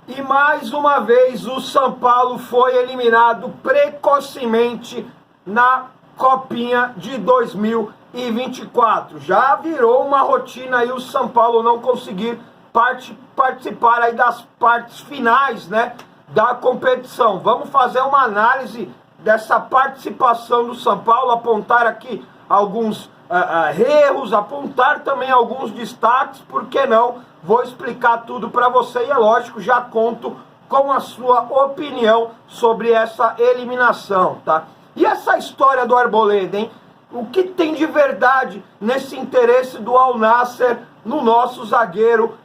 E mais uma vez o São Paulo foi eliminado precocemente na Copinha de 2024. Já virou uma rotina aí o São Paulo não conseguir participar aí das partes finais, né, da competição. Vamos fazer uma análise dessa participação do São Paulo, apontar aqui alguns erros, apontar também alguns destaques, por que não? Vou explicar tudo para você e é lógico, já conto com a sua opinião sobre essa eliminação, tá? E essa história do Arboleda, hein? O que tem de verdade nesse interesse do Al Nassr no nosso zagueiro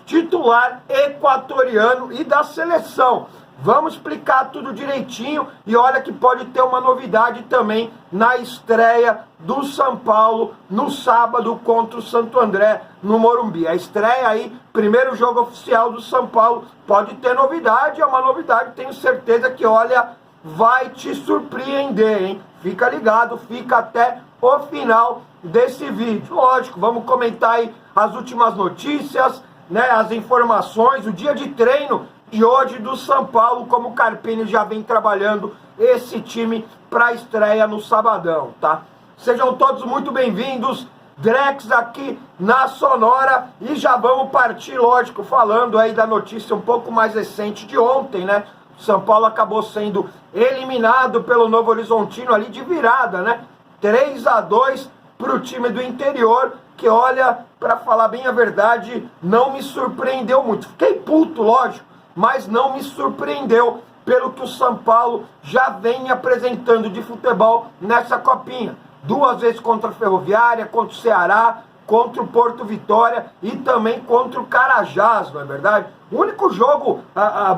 titular equatoriano e da seleção? Vamos explicar tudo direitinho e olha que pode ter uma novidade também na estreia do São Paulo no sábado contra o Santo André no Morumbi. A estreia aí, primeiro jogo oficial do São Paulo, pode ter novidade, é uma novidade, tenho certeza que, olha, vai te surpreender, hein? Fica ligado, fica até o final desse vídeo. Lógico, vamos comentar aí as últimas notícias, né, as informações, o dia de treino de hoje do São Paulo, como o Carpini já vem trabalhando esse time para a estreia no sabadão, tá? Sejam todos muito bem-vindos, Drex aqui na Sonora, e já vamos partir, lógico, falando aí da notícia um pouco mais recente de ontem, né? O São Paulo acabou sendo eliminado pelo Novo Horizontino ali de virada, né? 3-2 para o time do interior, que, olha, para falar bem a verdade, não me surpreendeu muito. Fiquei puto, lógico, mas não me surpreendeu pelo que o São Paulo já vem apresentando de futebol nessa Copinha. 2 vezes contra a Ferroviária, contra o Ceará, contra o Porto Vitória e também contra o Carajás, não é verdade? O único jogo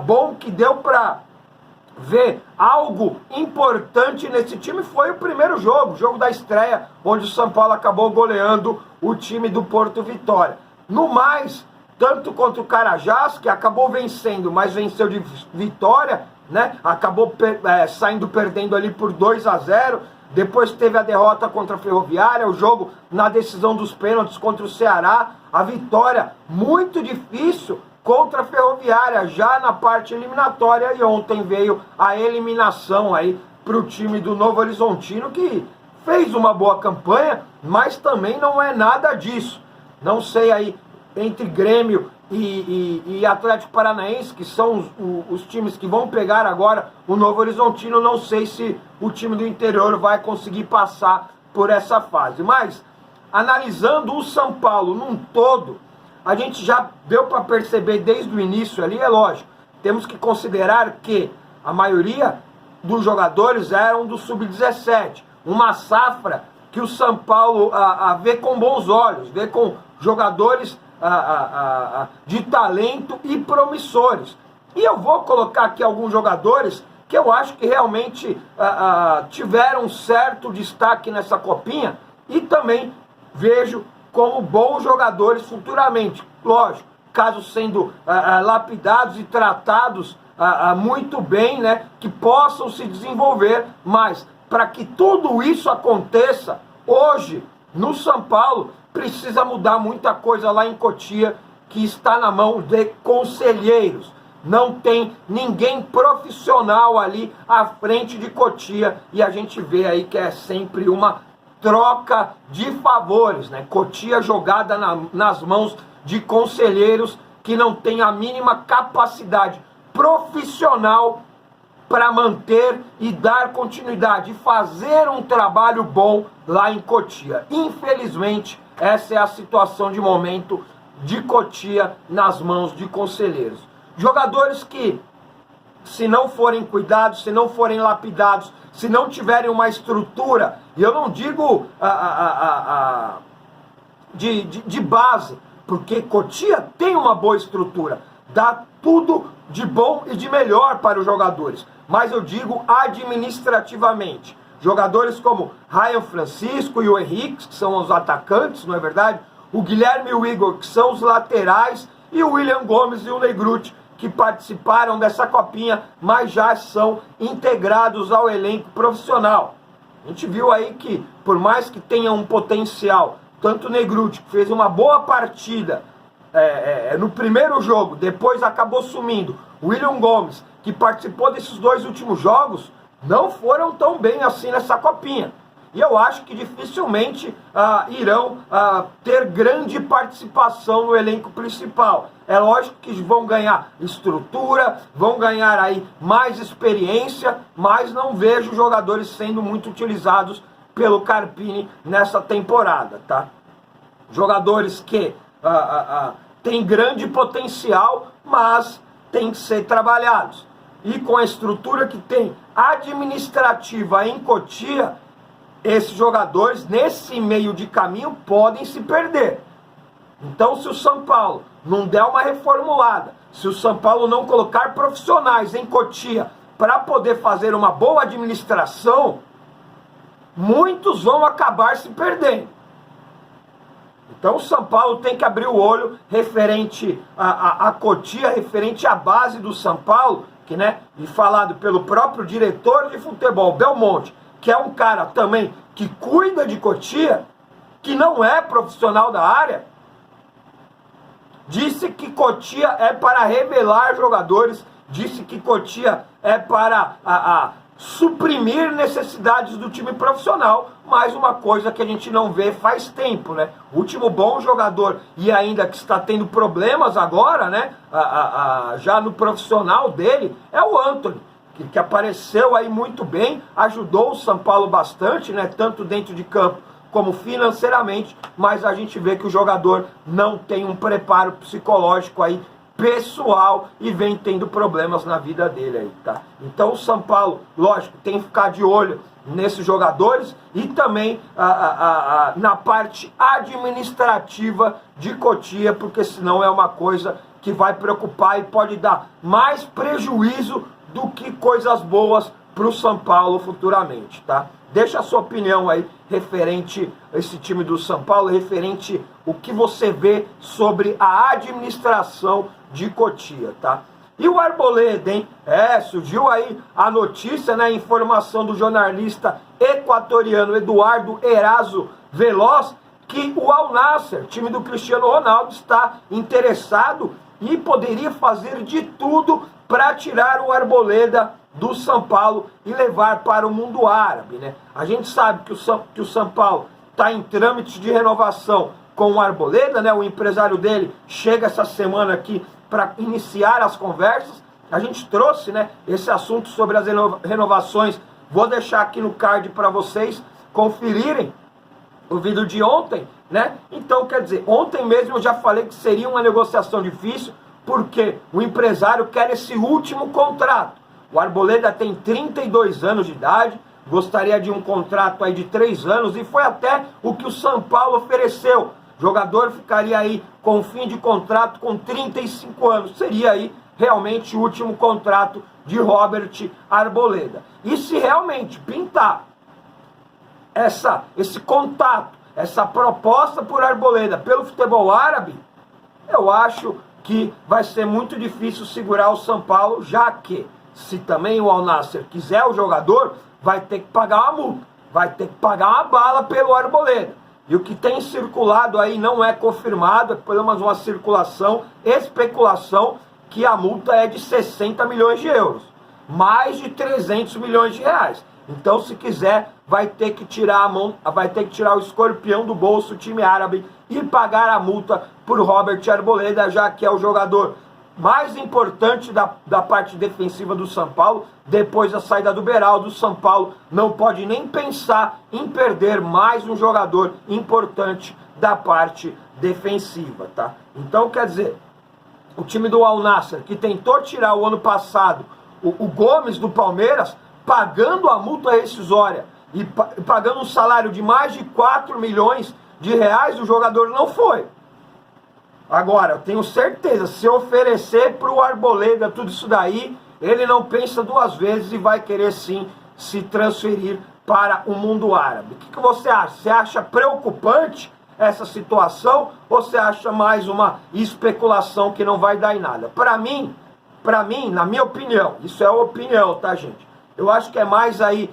bom que deu para ver algo importante nesse time foi o primeiro jogo, o jogo da estreia, onde o São Paulo acabou goleando o time do Porto Vitória. No mais, tanto contra o Carajás, que acabou vencendo, mas venceu de vitória, né? Acabou saindo perdendo ali por 2-0. Depois teve a derrota contra a Ferroviária, o jogo na decisão dos pênaltis contra o Ceará, a vitória muito difícil contra a Ferroviária, já na parte eliminatória, e ontem veio a eliminação aí para o time do Novo Horizontino, que fez uma boa campanha, mas também não é nada disso. Não sei aí, entre Grêmio e Atlético Paranaense, que são os times que vão pegar agora o Novo Horizontino, não sei se o time do interior vai conseguir passar por essa fase. Mas, analisando o São Paulo num todo, a gente já deu para perceber desde o início ali, é lógico, temos que considerar que a maioria dos jogadores eram do Sub-17, uma safra que o São Paulo vê com bons olhos, vê com jogadores de talento e promissores. E eu vou colocar aqui alguns jogadores que eu acho que realmente tiveram certo destaque nessa Copinha e também vejo como bons jogadores futuramente. Lógico, caso sendo lapidados e tratados muito bem, né, que possam se desenvolver, mas para que tudo isso aconteça, hoje, no São Paulo, precisa mudar muita coisa lá em Cotia, que está na mão de conselheiros. Não tem ninguém profissional ali à frente de Cotia, e a gente vê aí que é sempre uma troca de favores, né? Cotia jogada nas mãos de conselheiros que não têm a mínima capacidade profissional para manter e dar continuidade, e fazer um trabalho bom lá em Cotia. Infelizmente, essa é a situação de momento de Cotia nas mãos de conselheiros. Jogadores que, se não forem cuidados, se não forem lapidados, se não tiverem uma estrutura, e eu não digo de base, porque Cotia tem uma boa estrutura, dá tudo de bom e de melhor para os jogadores, mas eu digo administrativamente. Jogadores como Ryan Francisco e o Henrique, que são os atacantes, não é verdade? O Guilherme e o Igor, que são os laterais, e o William Gomes e o Negruti, que participaram dessa Copinha, mas já são integrados ao elenco profissional. A gente viu aí que, por mais que tenha um potencial, tanto o Negruti, que fez uma boa partida, no primeiro jogo, depois acabou sumindo, William Gomes, que participou desses 2 últimos jogos, não foram tão bem assim nessa copinha. E eu acho que dificilmente irão ter grande participação no elenco principal. É lógico que vão ganhar estrutura, vão ganhar aí mais experiência, mas não vejo jogadores sendo muito utilizados pelo Carpini nessa temporada, tá? Jogadores que têm grande potencial, mas têm que ser trabalhados. E com a estrutura que tem administrativa em Cotia, esses jogadores, nesse meio de caminho, podem se perder. Então, se o São Paulo não der uma reformulada, se o São Paulo não colocar profissionais em Cotia para poder fazer uma boa administração, muitos vão acabar se perdendo. Então, o São Paulo tem que abrir o olho referente a Cotia, referente à base do São Paulo, que, né, e falado pelo próprio diretor de futebol, Belmonte, que é um cara também que cuida de Cotia, que não é profissional da área, disse que Cotia é para revelar jogadores, disse que Cotia é para suprimir necessidades do time profissional, mais uma coisa que a gente não vê faz tempo, né? O último bom jogador, e ainda que está tendo problemas agora, né? Já no profissional dele, é o Antony, que apareceu aí muito bem, ajudou o São Paulo bastante, né? Tanto dentro de campo como financeiramente, mas a gente vê que o jogador não tem um preparo psicológico aí pessoal e vem tendo problemas na vida dele aí, tá? Então o São Paulo, lógico, tem que ficar de olho nesses jogadores e também na parte administrativa de Cotia, porque senão é uma coisa que vai preocupar e pode dar mais prejuízo do que coisas boas para o São Paulo futuramente, tá? Deixa a sua opinião aí referente a esse time do São Paulo, referente o que você vê sobre a administração de Cotia, tá? E o Arboleda, hein? Surgiu aí a notícia, né, a informação do jornalista equatoriano Eduardo Erazo Veloz, que o Al Nassr, time do Cristiano Ronaldo, está interessado e poderia fazer de tudo para tirar o Arboleda do São Paulo e levar para o mundo árabe, né? A gente sabe que o São Paulo está em trâmite de renovação com o Arboleda, né? O empresário dele chega essa semana aqui para iniciar as conversas. A gente trouxe, né, esse assunto sobre as renovações. Vou deixar aqui no card para vocês conferirem o vídeo de ontem, né? Então, quer dizer, ontem mesmo eu já falei que seria uma negociação difícil, porque o empresário quer esse último contrato. O Arboleda tem 32 anos de idade, gostaria de um contrato aí de 3 anos, e foi até o que o São Paulo ofereceu. O jogador ficaria aí com fim de contrato com 35 anos. Seria aí realmente o último contrato de Robert Arboleda. E se realmente pintar esse contato, essa proposta por Arboleda pelo futebol árabe, eu acho que vai ser muito difícil segurar o São Paulo, já que se também o Al Nassr quiser o jogador, vai ter que pagar uma multa, vai ter que pagar uma bala pelo Arboleda. E o que tem circulado aí não é confirmado, é pelo menos uma circulação, especulação, que a multa é de 60 milhões de euros, mais de 300 milhões de reais. Então, se quiser, vai ter que tirar o escorpião do bolso, o time árabe, e pagar a multa por Robert Arboleda, já que é o jogador mais importante da parte defensiva do São Paulo. Depois da saída do Beraldo, o São Paulo não pode nem pensar em perder mais um jogador importante da parte defensiva, tá? Então, quer dizer, o time do Al Nassr, que tentou tirar o ano passado o Gomes do Palmeiras, pagando a multa rescisória e pagando um salário de mais de 4 milhões de reais, o jogador não foi. Agora, eu tenho certeza, se oferecer para o Arboleda tudo isso daí, ele não pensa 2 vezes e vai querer sim se transferir para o mundo árabe. O que você acha? Você acha preocupante essa situação ou você acha mais uma especulação que não vai dar em nada? Para mim, na minha opinião, isso é opinião, tá, gente? Eu acho que é mais aí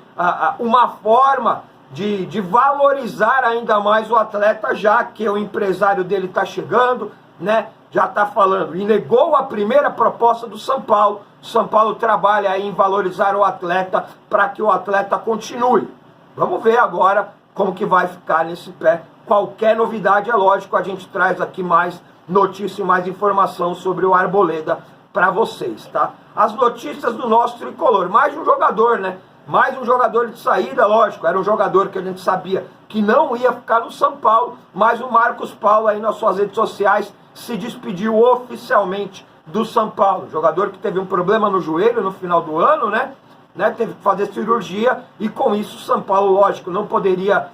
uma forma de valorizar ainda mais o atleta, já que o empresário dele está chegando, né? já está falando e negou a primeira proposta do São Paulo. O São Paulo trabalha aí em valorizar o atleta para que o atleta continue. Vamos ver agora como que vai ficar nesse pé. Qualquer novidade, é lógico, a gente traz aqui mais notícia e mais informação sobre o Arboleda para vocês, tá? As notícias do nosso tricolor, mais um jogador, né? Mais um jogador de saída, lógico, era um jogador que a gente sabia que não ia ficar no São Paulo, mas o Marcos Paulo aí nas suas redes sociais se despediu oficialmente do São Paulo. Jogador que teve um problema no joelho no final do ano, né? Teve que fazer cirurgia e com isso o São Paulo, lógico, não poderia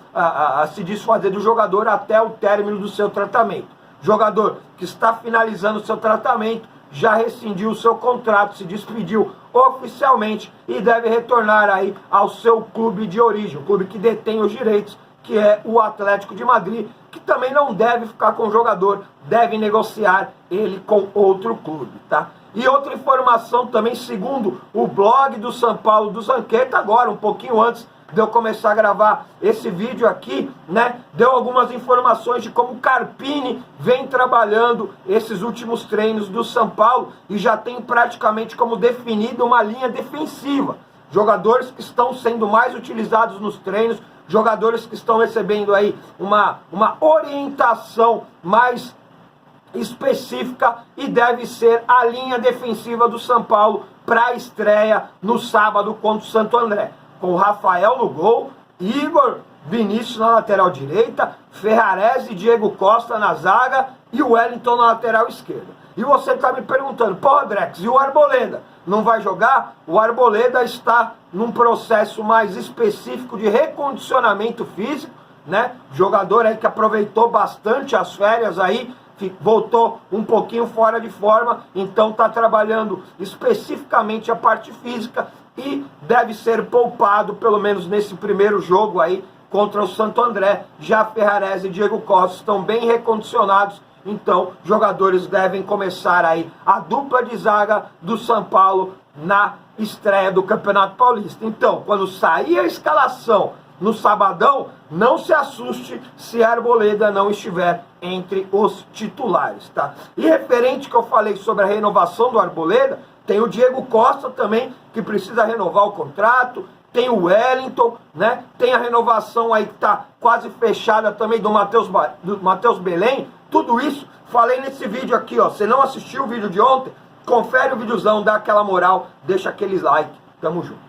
se desfazer do jogador até o término do seu tratamento. Jogador que está finalizando o seu tratamento, já rescindiu o seu contrato, se despediu oficialmente e deve retornar aí ao seu clube de origem, o clube que detém os direitos, que é o Atlético de Madrid, que também não deve ficar com o jogador, deve negociar ele com outro clube, tá? E outra informação também, segundo o blog do São Paulo do Zanqueta, agora, um pouquinho antes de eu começar a gravar esse vídeo aqui, né, deu algumas informações de como o Carpini vem trabalhando esses últimos treinos do São Paulo e já tem praticamente como definida uma linha defensiva. Jogadores que estão sendo mais utilizados nos treinos, jogadores que estão recebendo aí uma orientação mais específica e deve ser a linha defensiva do São Paulo para a estreia no sábado contra o Santo André. Com o Rafael no gol, Igor, Vinícius na lateral direita, Ferrarese e Diego Costa na zaga e o Wellington na lateral esquerda. E você está me perguntando, pô, Drex, e o Arboleda? Não vai jogar? O Arboleda está num processo mais específico de recondicionamento físico, né? Jogador aí que aproveitou bastante as férias aí, voltou um pouquinho fora de forma, então está trabalhando especificamente a parte física e deve ser poupado, pelo menos nesse primeiro jogo aí, contra o Santo André. Já Ferrarese e Diego Costa estão bem recondicionados, então jogadores devem começar aí a dupla de zaga do São Paulo na estreia do Campeonato Paulista. Então, quando sair a escalação no sabadão, não se assuste se a Arboleda não estiver entre os titulares, tá? E referente que eu falei sobre a renovação do Arboleda, tem o Diego Costa também, que precisa renovar o contrato, tem o Wellington, né? Tem a renovação aí que tá quase fechada também do Matheus Belém. Tudo isso falei nesse vídeo aqui, ó. Se não assistiu o vídeo de ontem, confere o videozão, dá aquela moral, deixa aquele like. Tamo junto.